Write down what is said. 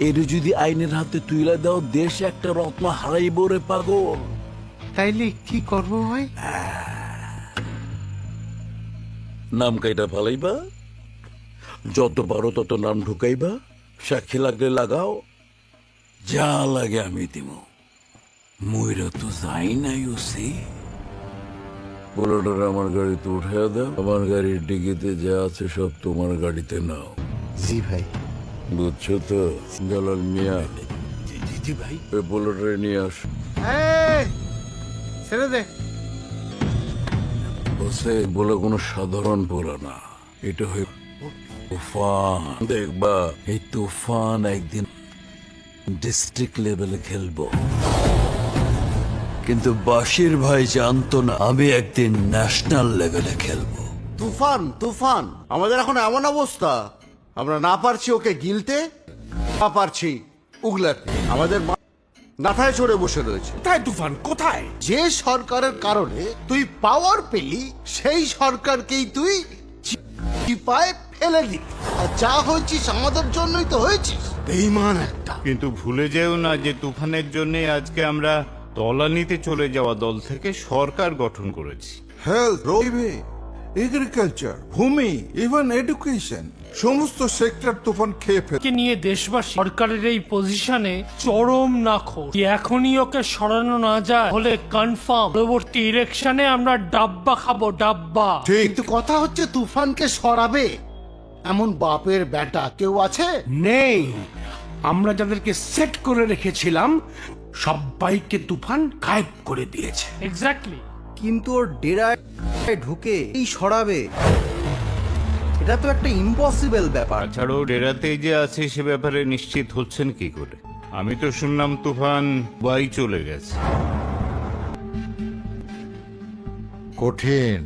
এর যদি আইনের হাতে তুইলা দাও, দেশ একটা রত্ন হারাইব রে পাগল। তাইলে কি করবো ভাই? নাম কাইটা ফালাইবা, যত পারো তত নাম ঢুকাইবা, সাক্ষী লাগলে লাগাও, যা লাগে আমি দিব। ময়রা তো যাই নাই ওসি। পোলোটার আমার গাড়িতে উঠে দাও, আমার গাড়ির ডিগিতে যা আছে সব তোমার গাড়িতে নাও। জি ভাই। বুঝছো তো জালাল মিয়া? জি ভাই। ওই পোলোটারে নিয়ে আস। ছেড়ে দে। ওসে বলে কোনো সাধারণ পোলা না, এটা হয়ে তুফান। দেখবা এই তুফান একদিন ডিস্ট্রিক্ট লেভেলে খেলবো, কিন্তু বাশির ভাই জানতো না আমি একদিন ন্যাশনাল লেভেলে খেলবো। তুফান তুফান আমাদের এখন এমন অবস্থা, আমরা না পারছি ওকে গিলতে, না পারছি উগলাতে। আমাদের মাথায় চড়ে বসে রয়েছে। কোথায় তুফান, কোথায়? যে সরকারের কারণে তুই পাওয়ার পেলি, সেই সরকারকেই তুই চিপায় ফেলে দিলি। আর যা হয়েছিস আমাদের জন্যই তো হয়েছিস। বেঈমান একটা। কিন্তু ভুলে যেও না যে তুফানের জন্য আজকে আমরা তলানিতে চলে যাওয়া দল থেকে সরকার গঠন করেছি। হেলথ, রেলওয়ে, এগ্রিকালচার, ভূমি, ইভেন এডুকেশন, সমস্ত সেক্টর তুফান খেয়ে ফেলে। কে নিয়ে দেশবাসী সরকারের এই পজিশনে চরম নাখোশ। এখনই ওকে সরানো না যায় হলে কনফার্ম পরবর্তী ইলেকশনে আমরা ডাব্বা খাবো, ডাব্বা। কিন্তু কথা হচ্ছে তুফানকে সরাবে এমন বাপের বেটা কেউ আছে? নেই। আমরা যাদেরকে সেট করে রেখেছিলাম সবাইকে তুফান গায়েব করে দিয়েছে। এক্স্যাক্টলি। কিন্তু ওর ডেরায় ঢুকে এই সরাবে, এটা তো একটা ইম্পসিবল ব্যাপার। তাছাড়াও ডেরাতেই যে আছে সে ব্যাপারে নিশ্চিত হচ্ছেন কি করে? আমি তো শুনলাম তুফান বাই চলে গেছে। কঠিন